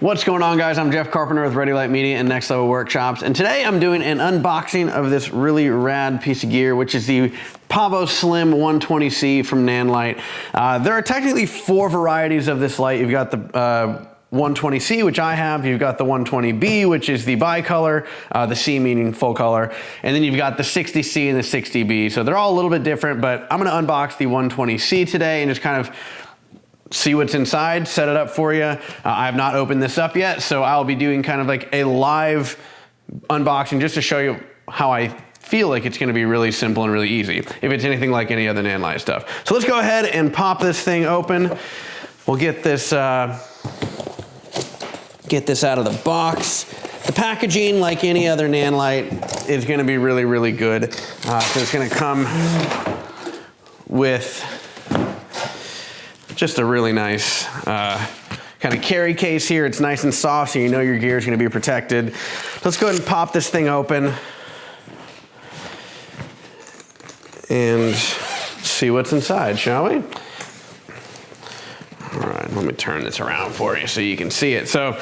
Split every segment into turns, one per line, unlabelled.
What's going on, guys? I'm Jeff Carpenter with Ready Light Media and Next Level Workshops, and today I'm doing an unboxing of this really rad piece of gear, which is the PavoSlim 120C from Nanlite. There are technically 4 varieties of this light. You've got the 120C, which I have. You've got the 120B, which is the bicolor, the C meaning full color, and then you've got the 60C and the 60B. So they're all a little bit different, but I'm gonna unbox the 120C today and just kind of see what's inside, set it up for you. I have not opened this up yet, so I'll be doing kind of like a live unboxing just to show you how I feel like it's gonna be really simple and really easy, if it's anything like any other Nanlite stuff. So let's go ahead and pop this thing open. We'll get this out of the box. The packaging, like any other Nanlite, is gonna be really, really good. So it's gonna come with just a really nice kind of carry case here. It's nice and soft, so you know your gear is going to be protected. Let's go ahead and pop this thing open and see what's inside, shall we? All right, let me turn this around for you so you can see it. So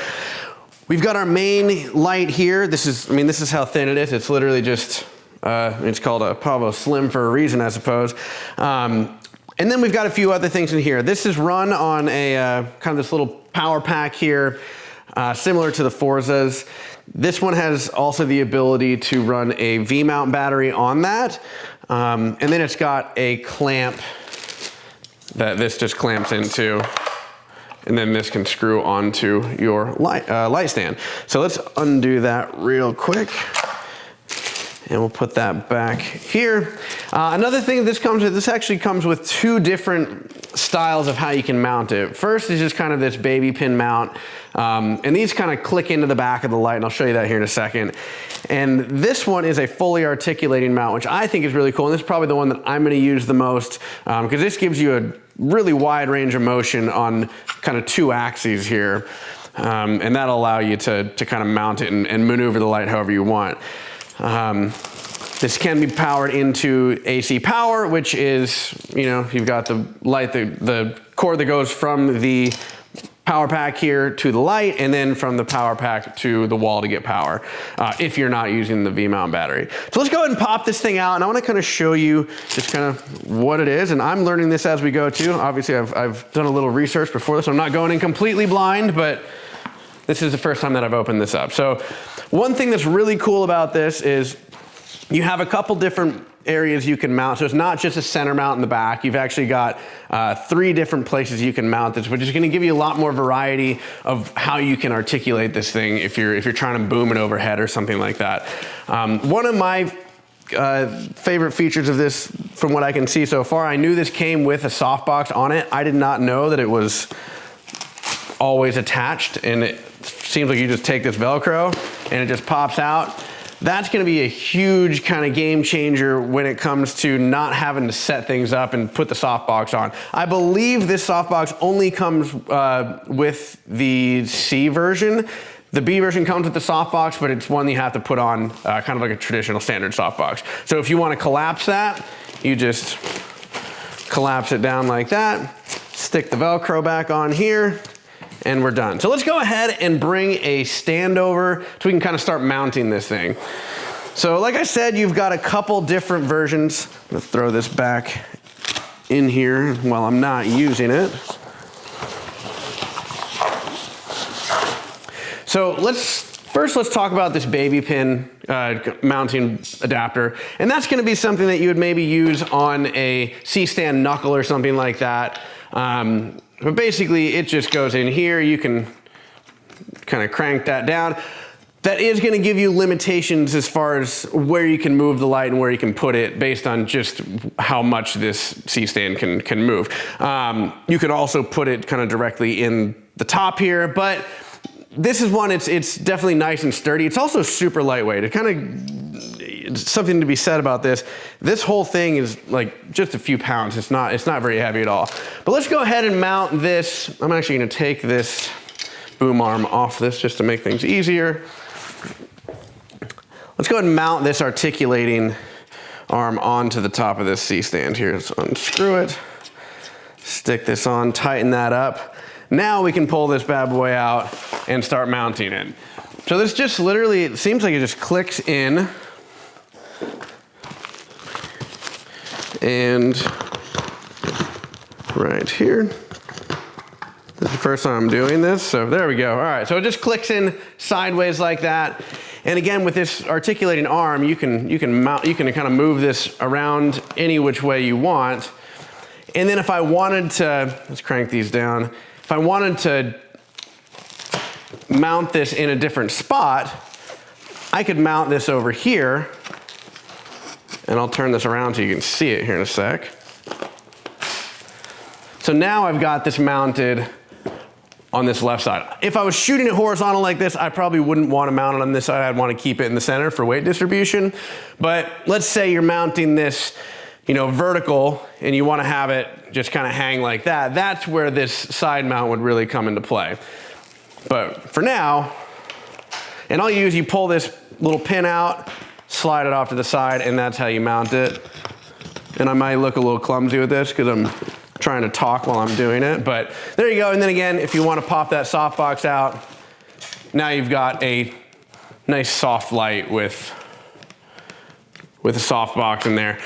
we've got our main light here. This is how thin it is. It's literally just, it's called a PavoSlim for a reason, I suppose. And then we've got a few other things in here. This is run on a kind of this little power pack here, similar to the Forzas. This one has also the ability to run a V-mount battery on that. And then it's got a clamp that this just clamps into, and then this can screw onto your light stand. So let's undo that real quick. And we'll put that back here. Another thing this comes with, this actually comes with 2 different styles of how you can mount it. First is just kind of this baby pin mount. And these kind of click into the back of the light, and I'll show you that here in a second. And this one is a fully articulating mount, which I think is really cool. And this is probably the one that I'm gonna use the most, because this gives you a really wide range of motion on kind of 2 axes here. And that'll allow you to kind of mount it and maneuver the light however you want. This can be powered into AC power, which is, you've got the light, the cord that goes from the power pack here to the light, and then from the power pack to the wall to get power, if you're not using the V-mount battery. So let's go ahead and pop this thing out, and I want to kind of show you just kind of what it is. And I'm learning this as we go too. Obviously, I've done a little research before this. So I'm not going in completely blind, but this is the first time that I've opened this up. So one thing that's really cool about this is you have a couple different areas you can mount. So it's not just a center mount in the back. You've actually got 3 different places you can mount this, which is gonna give you a lot more variety of how you can articulate this thing if you're trying to boom it overhead or something like that. One of my favorite features of this, from what I can see so far, I knew this came with a softbox on it. I did not know that it was always attached, and it seems like you just take this Velcro and it just pops out. That's gonna be a huge kind of game changer when it comes to not having to set things up and put the softbox on. I believe this softbox only comes with the C version. The B version comes with the softbox, but it's one you have to put on kind of like a traditional standard softbox. So if you want to collapse that, you just collapse it down like that, stick the Velcro back on here, and we're done. So let's go ahead and bring a stand over so we can kind of start mounting this thing. So like I said, you've got a couple different versions. I'm gonna throw this back in here while I'm not using it. So let's talk about this baby pin mounting adapter. And that's gonna be something that you would maybe use on a C-stand knuckle or something like that. But basically it just goes in here. You can kind of crank that down. That is going to give you limitations as far as where you can move the light and where you can put it based on just how much this C-stand can move. You could also put it kind of directly in the top here, but this is one, it's definitely nice and sturdy. It's also super lightweight. It's something to be said about this. This whole thing is like just a few pounds. It's not very heavy at all. But let's go ahead and mount this. I'm actually gonna take this boom arm off this just to make things easier. Let's go ahead and mount this articulating arm onto the top of this C-stand here. Let's unscrew it, stick this on, tighten that up. Now we can pull this bad boy out and start mounting it. So this just literally, it seems like it just clicks in. And right here. This is the first time I'm doing this, so there we go. All right, so it just clicks in sideways like that. And again, with this articulating arm, you can kind of move this around any which way you want. And then if I wanted to, let's crank these down. If I wanted to mount this in a different spot, I could mount this over here. And I'll turn this around so you can see it here in a sec. So now I've got this mounted on this left side. If I was shooting it horizontal like this, I probably wouldn't want to mount it on this side. I'd want to keep it in the center for weight distribution. But let's say you're mounting this, you know, vertical and you want to have it just kind of hang like that. That's where this side mount would really come into play. But for now, and all you pull this little pin out, slide it off to the side, and that's how you mount it. And I might look a little clumsy with this because I'm trying to talk while I'm doing it, but there you go. And then again, if you want to pop that softbox out, now you've got a nice soft light with a softbox in there.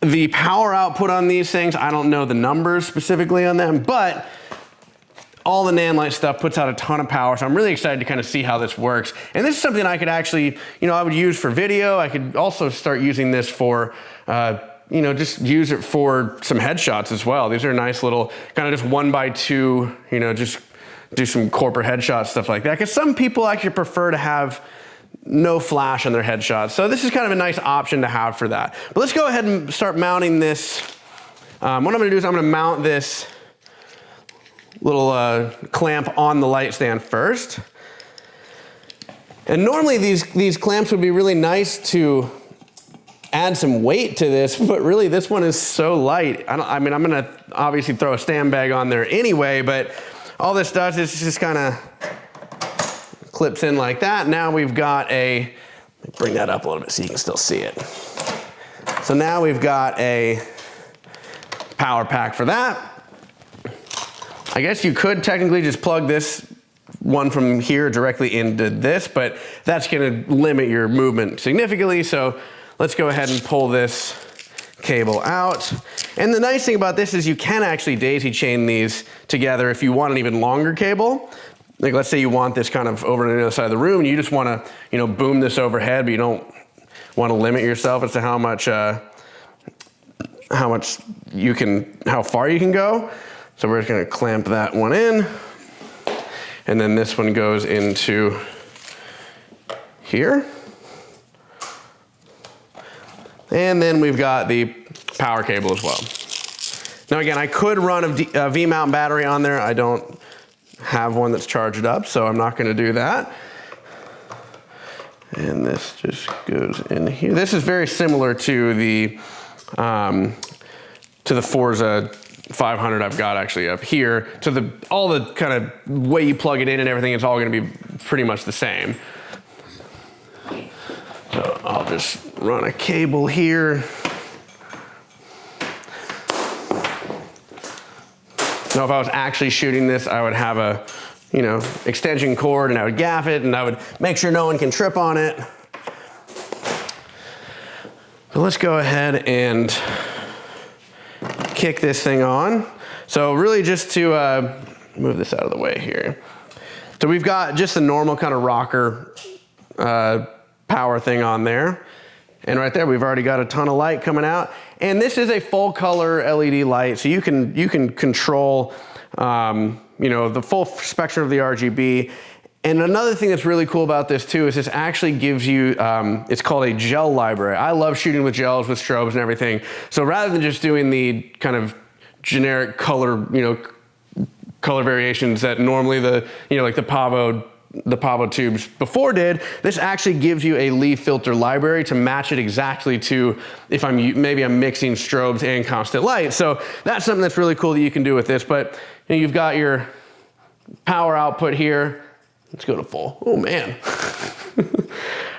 The power output on these things, I don't know the numbers specifically on them, but all the Nanlite stuff puts out a ton of power, so I'm really excited to kind of see how this works. And this is something I could actually, you know, I would use for video. I could also start using this for, you know, just use it for some headshots as well. These are nice little, kind of just 1x2, you know, just do some corporate headshots, stuff like that. Because some people actually prefer to have no flash on their headshots. So this is kind of a nice option to have for that. But let's go ahead and start mounting this. What I'm gonna do is I'm gonna mount this little clamp on the light stand first. And normally these clamps would be really nice to add some weight to this, but really this one is so light. I mean, I'm gonna obviously throw a stand bag on there anyway, but all this does is just kind of clips in like that. Now we've got a, let me bring that up a little bit so you can still see it. So now we've got a power pack for that. I guess you could technically just plug this one from here directly into this, but that's gonna limit your movement significantly. So let's go ahead and pull this cable out. And the nice thing about this is you can actually daisy chain these together if you want an even longer cable. Like let's say you want this kind of over on the other side of the room and you just wanna, you know, boom this overhead, but you don't wanna limit yourself as to how far you can go. So we're just gonna clamp that one in. And then this one goes into here. And then we've got the power cable as well. Now again, I could run a V-mount battery on there. I don't have one that's charged up, so I'm not gonna do that. And this just goes in here. This is very similar to the Forza 500 I've got actually up here. To all the kind of way you plug it in and everything, it's all gonna be pretty much the same. So I'll just run a cable here. Now if I was actually shooting this, I would have a, you know, extension cord and I would gaff it and I would make sure no one can trip on it. So let's go ahead and kick this thing on. So really just to move this out of the way here. So we've got just a normal kind of rocker power thing on there. And right there, we've already got a ton of light coming out. And this is a full color LED light. So you can control, you know, the full spectrum of the RGB. And another thing that's really cool about this too is this actually gives you, it's called a gel library. I love shooting with gels, with strobes and everything. So rather than just doing the kind of generic color, you know, color variations that normally the, you know, like the Pavo tubes before did, this actually gives you a leaf filter library to match it exactly to if maybe I'm mixing strobes and constant light. So that's something that's really cool that you can do with this. But you know, you've got your power output here. Let's go to full. Oh man.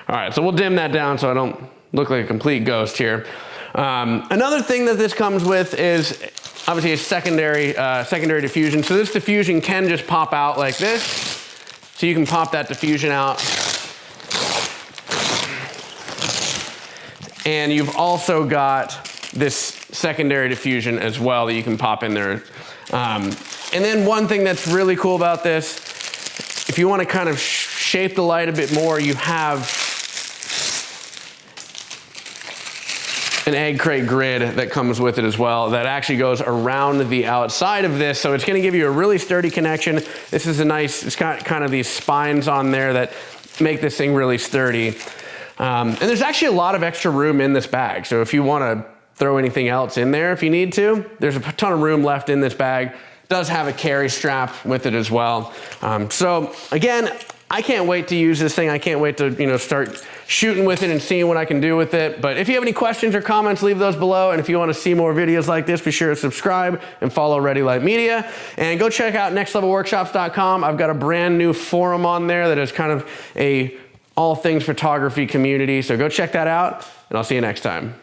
All right, so we'll dim that down so I don't look like a complete ghost here. Another thing that this comes with is obviously a secondary diffusion. So this diffusion can just pop out like this. So you can pop that diffusion out. And you've also got this secondary diffusion as well that you can pop in there. And then one thing that's really cool about this, if you want to kind of shape the light a bit more, you have an egg crate grid that comes with it as well that actually goes around the outside of this. So it's going to give you a really sturdy connection. This is a nice, it's got kind of these spines on there that make this thing really sturdy. And there's actually a lot of extra room in this bag. So if you want to throw anything else in there if you need to, there's a ton of room left in this bag. It does have a carry strap with it as well. So again, I can't wait to use this thing. I can't wait to start shooting with it and seeing what I can do with it. But if you have any questions or comments, leave those below. And if you want to see more videos like this, be sure to subscribe and follow Ready Light Media. And go check out nextlevelworkshops.com. I've got a brand new forum on there that is kind of a all things photography community. So go check that out, and I'll see you next time.